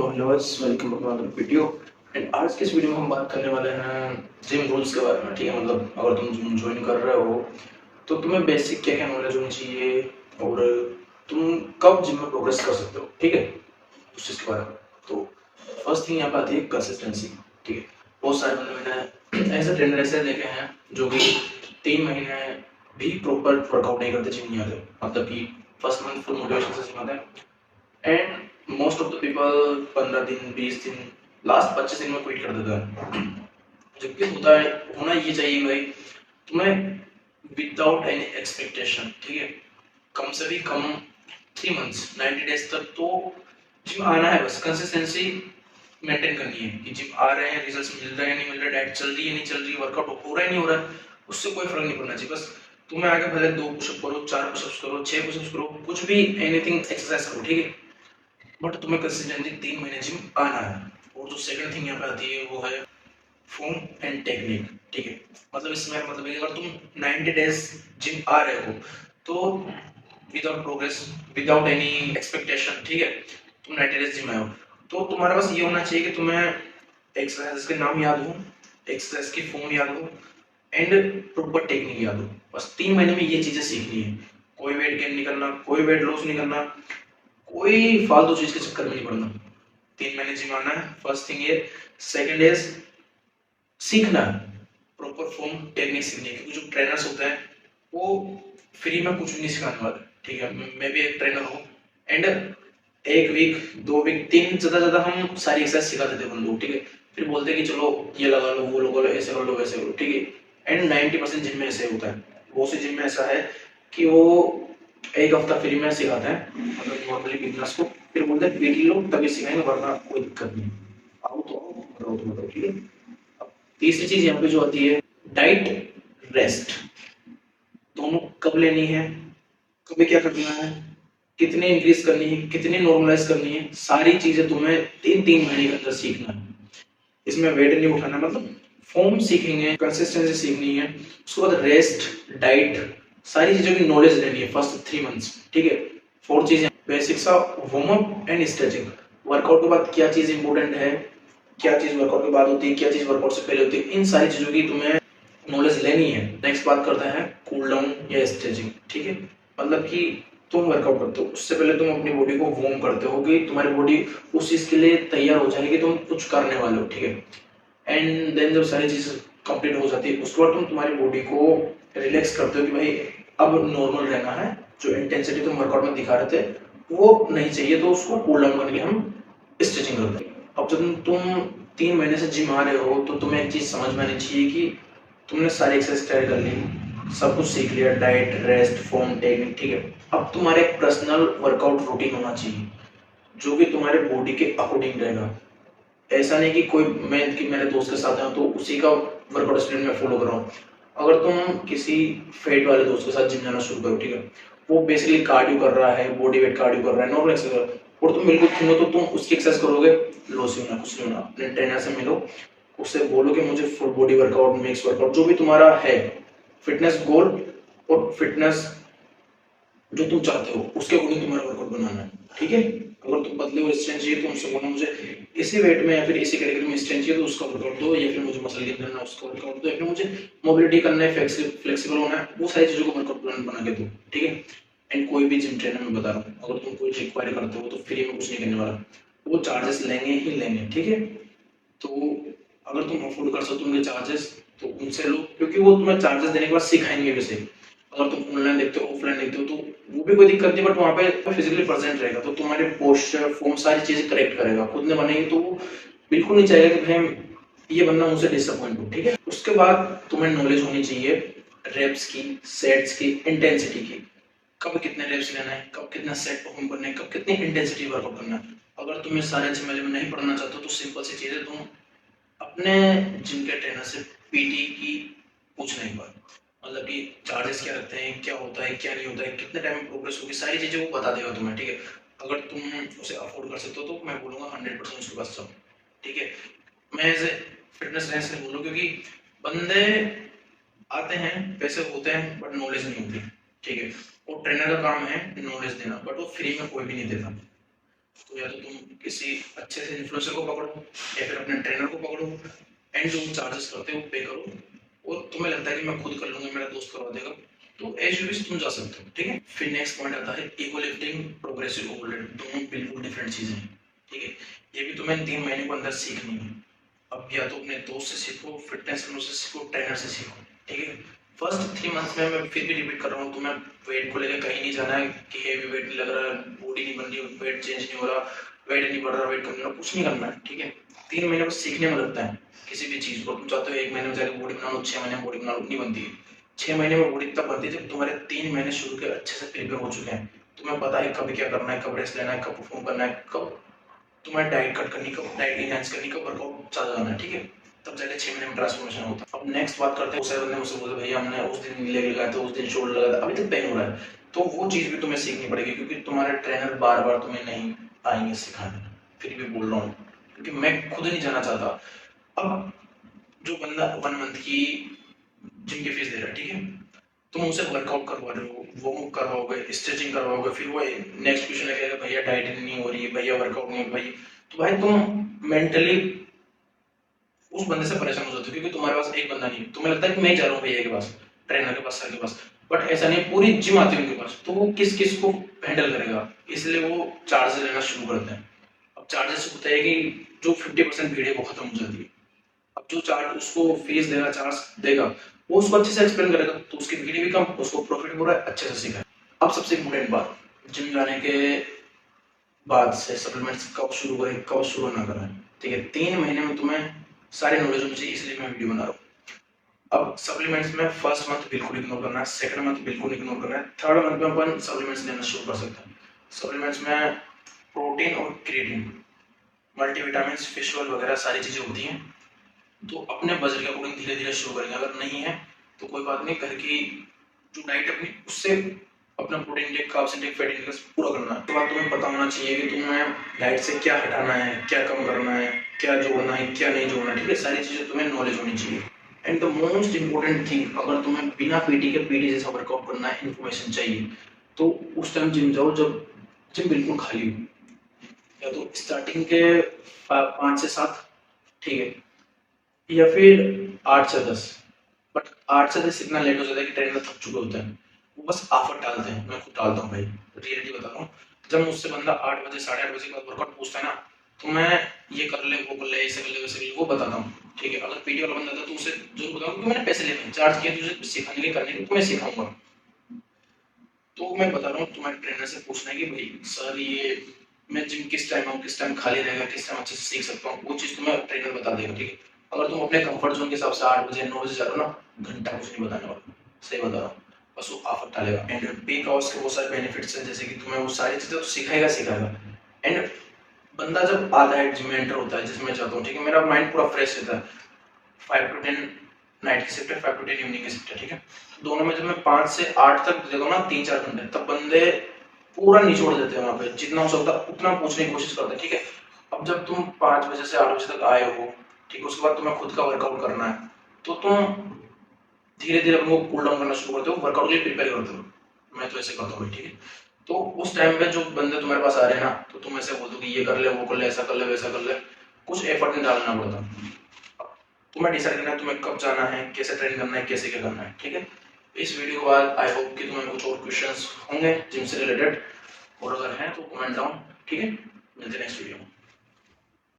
तो hellos welcome to another video. And आज के इस वीडियो में हम बात करने वाले हैं जिम रूल्स के बारे में। ठीक है, मतलब अगर तुम जिम ज्वाइन कर रहे हो तो तुम्हें बेसिक क्या क्या नॉलेज होनी चाहिए और तुम कब जिम में प्रोग्रेस कर सकते हो। ठीक है, उस चीज़ के बारे में। तो फर्स्ट थिंग यहाँ पे आती है कंसिस्टेंसी। ठीक है, बहुत सारे बंदे मैंने ऐसे ट्रेनर ऐसे देखे हैं जो कि 3 महीने भी प्रॉपर वर्कआउट नहीं करते, जिम नहीं आते। मतलब कि फर्स्ट मंथ फुल मोटिवेशन से जिम आते हैं and most of the people 15 दिन 20 दिन लास्ट 25 दिन में क्विट कर देता है। जबकि होता है होना ये चाहिए भाई तुम्हें विदाउट एनी एक्सपेक्टेशन। ठीक है, कम से भी कम 3 मंथ्स 90 डेज तक तो जिम आना है। बस कंसिस्टेंसी मेंटेन करनी है कि जिम आ रहे हैं, रिजल्ट्स मिल रहे हैं नहीं मिल रहे, डाइट चल रही है नहीं चल रही, वर्कआउट हो रहा है नहीं हो रहा है, उससे कोई फर्क नहीं पड़ना चाहिए। बस तुम्हें आगे भले 2 पुशअप करो, 4 पुशअप्स करो, 6 पुशअप्स करो, कुछ भी एनीथिंग एक्सरसाइज करो। ठीक है, बट तुम्हें कंसिस्टेंटली 3 महीने जिम आना है। और जो सेकंड थिंग यहाँ पे आती है वो है फॉर्म एंड टेक्निक। ठीक है, मतलब इसमें मतलब है कि अगर तुम 90 डेज जिम आ रहे हो तो without progress without any expectation, ठीक है, तुम 90 डेज जिम आए हो तो तुम्हारे पास ये होना चाहिए कि तुम्हें एक्सरसाइज के नाम याद हो, एक्सरसाइज की फॉर्म याद हो एंड प्रॉपर टेक्निक याद हो। बस 3 महीने में ये चीजें सीखनी है। कोई वेट गेन नहीं करना, कोई वेट लॉस नहीं करना, कोई फालतू चीज के चक्कर में नहीं पड़ना। 3 महीने जिम आना है, फर्स्ट थिंग ये। सेकंड इज सीखना, प्रॉपर फॉर्म टेक्निक सीखनी है, क्योंकि जो ट्रेनर्स होते हैं वो फ्री में कुछ भी नहीं सिखाने वाले। ठीक है, मैं भी एक ट्रेनर हूँ एंड 1 वीक 2 वीक 3 ज्यादा हम सारी एक्सरसाइज सिखा देते हैं लोग। ठीक है, फिर बोलते हैं कि चलो ये लगा लो वो लगा लो ऐसे कर लो वैसे करो। ठीक है, एंड 90% जिम में ऐसे होता है। बहुत सी जिम में ऐसा है कि वो एक हफ्ता फ्री में सिखाते हैं मतलब नॉर्मली बिगनर्स को, फिर बोलते हैं पीटी लो तभी सिखाएंगे वरना कोई दिक्कत नहीं, आओ तो आओ करो तो बताओ। ठीक है, अब तीसरी चीज यहाँ पे जो आती है डाइट रेस्ट, दोनों कब लेनी है, कभी क्या करना है, कितने इंक्रीज करनी है, कितनी नॉर्मलाइज करनी है, सारी चीजें तुम्हें 3 महीने के अंदर सीखना है। इसमें वेट नहीं उठाना, मतलब फॉर्म सीखेंगे, कंसिस्टेंसी सीखनी है, उसके बाद रेस्ट डाइट सारी चीजों की नॉलेज लेनी है फर्स्ट 3 मंथ्स। ठीक है, 4 चीजें basics of warm up and stretching. Workout के बाद क्या चीज इंपॉर्टेंट है, क्या चीज वर्कआउट के बाद होती है, क्या चीज वर्कआउट से पहले होती है, इन सारी चीजों की तुम्हें नॉलेज लेनी है। नेक्स्ट बात करते हैं कूल डाउन या स्ट्रेचिंग। ठीक है, मतलब कि तुम वर्कआउट करते हो उससे पहले तुम अपनी बॉडी को वार्म करते हो कि तुम्हारी बॉडी उस चीज के लिए तैयार हो जाएगी, तुम कुछ करने वाले हो। ठीक है, एंड देन जब सारी चीज कंप्लीट हो जाती है उसके बाद तुम तुम्हारी बॉडी को रिलैक्स करते हो कि भाई अब नॉर्मल रहना है, जो इंटेंसिटी तुम वर्कआउट में दिखा रहे थे वो नहीं चाहिए, तो उसको कूल डाउन करने के लिए हम स्ट्रेचिंग करते हैं। अब जब तुम 3 महीने से जिम आ रहे हो तो तुम्हें एक चीज समझ में आनी चाहिए कि तुमने सारी एक्सरसाइज ट्राई कर ली, सब कुछ सीख लिया, डाइट रेस्ट फॉर्म टेक्निक। ठीक है, अब तुम्हारे एक पर्सनल वर्कआउट रूटीन होना चाहिए जो कि तुम्हारे बॉडी के अकॉर्डिंग रहेगा। ऐसा नहीं कि कोई मैं कि मेरे दोस्त के साथ है तो उसी का वर्कआउट स्प्रिंट में फॉलो कर रहा हूँ। अगर तुम किसी फेट वाले दोस्त के साथ जिम जाना शुरू करो, ठीक है, वो बेसिकली कार्डियो कर रहा है, बॉडी वेट कार्डियो कर रहा है, नॉर्मल एक्सरसाइज, और तुम बिल्कुल थिन हो तो तुम उसकी एक्सरसाइज करोगे, लॉस ही होना कुछ नहीं होना। अपने ट्रेनर से मिलो, उससे बोलो कि मुझे full body workout mix workout जो भी तुम्हारा है फिटनेस गोल और फिटनेस जो तुम चाहते हो उसके अकॉर्डिंग तुम्हारा वर्कआउट बनाना है। ठीक है, अगर तुम पतले और स्ट्रेंथ चाहिए तो उनसे बोलना मुझे इसी वेट में या फिर इसी कैटेगरी में स्ट्रेंथ चाहिए तो उसका वर्कआउट दो, या फिर मुझे मसल गेन करना है उसका वर्कआउट दो, या फिर मुझे मोबिलिटी करना है, फ्लेक्सिबल होना है, वो सारी चीजों को वर्कआउट प्लान बना के दो। ठीक है, एंड कोई भी जिम ट्रेनर में बता रहा हूँ अगर तुम कोई रिक्वायर करते हो तो फ्री में कुछ नहीं करने वाला, वो चार्जेस लेंगे ही लेंगे। ठीक है, तो अगर तुम अफोर्ड कर सकते हो उनके चार्जेस तो उनसे लो, क्योंकि वो तुम्हें चार्जेस देने के बाद सिखाएंगे वैसे। अगर तुम ऑनलाइन देखते हो ऑफलाइन देखते हो तो वो भी कोई दिक्कत नहीं, बट वहाँ पे फिजिकली प्रेजेंट रहेगा तो तुम्हारे पोस्चर फॉर्म सारी चीजें करेक्ट करेगा। खुद ने बनेगी तो वो बिल्कुल नहीं चाहेगा कि भाई ये बंदा मुझसे डिसअपॉइंट हो। ठीक है, उसके बाद तुम्हें नॉलेज होनी चाहिए रेप्स की, सेट्स की, इंटेंसिटी की, कब कितने रेप्स लेना है, कब कितना सेट परफॉर्म करना है, कब कितनी इंटेंसिटी वर्कआउट करना है। अगर तुम ये सारे अच्छे में नहीं पढ़ना चाहते हो तो सिंपल सी चीज है, तुम अपने जिम के ट्रेनर से पीटी की पूछना एक बार, मतलब कि चार्जेस क्या रखते हैं, क्या होता है क्या नहीं होता है, कितने टाइम में प्रोग्रेस होगी, सारी चीजें वो बता देगा तुम्हें। ठीक है, अगर तुम उसे अफोर्ड कर सकते हो तो मैं बोलूंगा 100% उसके पास जाओ। ठीक है, मैं एज ए फिटनेस ट्रेनर से बोलूँ क्योंकि बंदे आते हैं पैसे होते हैं बट नॉलेज नहीं होती। ठीक है, और ट्रेनर का काम है नॉलेज देना, बट वो फ्री में कोई भी नहीं देता। तो या तो तुम किसी अच्छे से इन्फ्लुएंसर को पकड़ो या फिर अपने ट्रेनर को पकड़ो एंड जो चार्जेस करते हो वो पे करो, और तुम्हें लगता है कि मैं खुद कर लूंगा, मेरा दोस्त करवा देगा, तो एज यू विश तुम जा सकते हो, ठीक है। फिर नेक्स्ट पॉइंट आता है ईगो लिफ्टिंग, प्रोग्रेसिव ओवरलोड, दोनों बिल्कुल डिफरेंट चीजें हैं, ठीक है। ये भी तुम्हें 3 महीने के अंदर सीखनी है। अब या तो अपने दोस्त से सीखो, फिटनेस से सीखो, ट्रेनर से सीखो, ठीक है। फर्स्ट 3 मंथ्स में मैं फिर भी रिपीट कर रहा हूँ, तुम्हें वेट को लेकर कहीं नहीं जाना है कि हेवी वेट नहीं लग रहा है, बॉडी नहीं बन रही, वेट चेंज नहीं हो रहा, वेट नहीं बढ़ रहा, वेट कम नहीं हो रहा, कुछ नहीं करना है, ठीक है। 3 महीने बस सीखने में लगता है किसी भी चीज को। तुम चाहते हो 1 महीने में जाकर बॉडी बना लो, 6 महीने में बॉडी बना लो, नहीं बनती है। 6 महीने में बॉडी तब बनती है जब तुम्हारे 3 महीने शुरू के अच्छे से प्रिपेयर हो चुके हैं, तुम्हें पता है कब क्या करना है, कब रेस्ट लेना है, कब परफॉर्म करना है, कब तुम्हें डाइट कट करनी, कब डाइट इनहेंस करनी, कब वर्कआउट ज्यादा करना है, ठीक है। तब जाके 6 महीने में ट्रांसफॉर्मेशन होता है। अब नेक्स्ट बात करते हैं, उस बंदे मुझसे बोले भैया हमने उस दिन लेग लगाया था, उस दिन शोल्डर लगाया था, अभी तक पेन हो रहा है, तो वो चीज भी तुम्हें सीखनी पड़ेगी, क्योंकि तुम्हारे ट्रेनर बार बार तुम्हें नहीं आएंगे सिखाने। फिर भी बोल रहा हूँ क्योंकि मैं खुद नहीं जाना चाहता। अब जो बंदा 1 मंथ की जिम की फीस दे रहा है, ठीक है, तुम उसे वर्कआउट करवा रहे हो, वार्म अप करवाओगे, स्ट्रेचिंग करवाओगे, फिर वो नेक्स्ट क्वेश्चन लगेगा भैया डाइट नहीं हो रही है, भैया वर्कआउट नहीं भाई, तो भाई तुम मेंटली उस बंदे से परेशान हो जाते हो, क्योंकि तुम्हारे पास एक बंदा नहीं, तुम्हें लगता है कि मैं ही जा रहा हूँ भैया के पास, ट्रेनर के पास, सर के पास, बट ऐसा नहीं, पूरी जिम आती है उनके पास, तो वो किस किस को हैंडल करेगा, इसलिए वो चार्जेस लेना शुरू करते हैं। अब चार्जेस होता है कि जो 50% भीड़ है वो खत्म हो जाती है। अब जो चार्ज उसको फीस देगा, चार्ज देगा, वो उसको अच्छे से एक्सप्लेन करेगा, तो उसकी भीड़ भी कम, उसको प्रॉफिट हो रहा है, अच्छे से सीखा है। अब सबसे इम्पोर्टेंट बात, जिम जाने के बाद से सप्लीमेंट्स कब शुरू करें, कब शुरू ना करें, ठीक है। 3 महीने में तुम्हें सारी नॉलेज होनी चाहिए, इसलिए मैं वीडियो बना रहा हूँ। अब सप्लीमेंट्स में फर्स्ट मंथ बिल्कुल इग्नोर करना है, सेकंड मंथ बिल्कुल इग्नोर करना है, थर्ड मंथ में अपन सप्लीमेंट्स लेना शुरू कर सकते हैं। सप्लीमेंट्स में प्रोटीन और क्रिएटिन, मल्टीविटामिन, फिश ऑयल वगैरह सारी चीजें होती हैं, तो अपने बजट के अकॉर्डिंग धीरे धीरे शुरू करेंगे। अगर नहीं है तो कोई बात नहीं, घर की जो डाइट अपनी उससे अपना protein intake, carbs intake, fat intake पूरा करना है। तो बात तुम्हें पता होना चाहिए कि तुम्हें डाइट से क्या हटाना है, क्या कम करना है, क्या जोड़ना है, क्या नहीं जोड़ना है, ठीक है। सारी चीजें तुम्हें नॉलेज होनी चाहिए। And the most important thing, अगर तुम्हें बिना पीटी के पीटी जैसा वर्कआउट करना है, इन्फॉर्मेशन चाहिए, तो उस टाइम जिम जाओ जब जिम बिल्कुल खाली हो, या तो स्टार्टिंग के 5 से 7, ठीक है, या फिर 8 से 10। बट 8 से 10 इतना लेट हो जाता है कि ट्रेनर थक चुके होते हैं, वो बस आफत डालते हैं, मैं खुद डालता हूँ भाई, रियलिटी बता रहा हूँ। जब मुझसे बंदा 8 बजे 8:30 बजे के बाद वर्कआउट पूछता है ना, तो मैं ये कर ले, वो कर ले, ऐसे कर ले, वैसे कर ले, वो बताता हूँ, ठीक है। अगर पीटी वाला बंदा था तो उसे जरूर बताऊँ, क्योंकि मैंने पैसे लिए, चार्ज किया तुझे सिखाने के, करने के, तो मैं सिखाऊंगा। तो मैं बता रहा हूँ, तुम्हारे ट्रेनर से पूछना है कि भाई सर ये मैं जिम किस टाइम आऊँ, किस टाइम खाली रहेगा, किस टाइम अच्छे से सीख सकता हूँ, वो चीज़ तुम्हें ट्रेनर बता देगा, ठीक है। अगर तुम अपने कंफर्ट जोन के हिसाब से 8 बजे 9 बजे जा रहे हो ना, घंटा कुछ नहीं बताने वाला, सही बता रहा हूँ, बस वो आफत डालेगा। एंड पेक आवर्स के बहुत सारे बेनिफिट्स हैं, जैसे कि तुम्हें वो सारी चीज़ें तो सिखाएगा सिखाएगा। एंड बंदा जब आता है जिम में एंटर होता है, जिसमें जाता हूँ, ठीक है, मेरा माइंड पूरा फ्रेश रहता है। 5 to 10 नाइट की शिफ्ट है, 5 to 10 इवनिंग की शिफ्ट है, ठीक है। दोनों में जब मैं 5 से 8 तक देखो ना, 3-4 घंटे, तब बंदे पूरा निचोड़ देते हैं वहां पे, जितना हो सकता उतना पूछने की कोशिश करते हैं, ठीक है। अब जब तुम 5 बजे से 8 बजे तक आए हो, ठीक है, उसके बाद तुम्हें खुद का वर्कआउट करना है, तो तुम धीरे धीरे अपने को कूल डाउन करना शुरू करते हो, वर्कआउट के लिए प्रिपेयर करते हो। मैं तो ऐसे करता हूँ, ठीक है। तो उस टाइम पे जो बंदे तुम्हारे पास आ रहे हैं ना, तो तुम ऐसे बोल दो कि ये कर ले, वो कर ले, ऐसा कर ले, वैसा कर ले, कुछ एफर्ट नहीं डालना पड़ता। तुम्हें डिसाइड करना है तुम्हें कब जाना है, कैसे ट्रेन करना है, कैसे क्या करना है, ठीक है। इस वीडियो के बाद आई होप कि तुम्हें कुछ और क्वेश्चंस होंगे जिम से रिलेटेड, और अगर हैं तो कमेंट डाउन, ठीक है। मिलते हैं नेक्स्ट वीडियो में।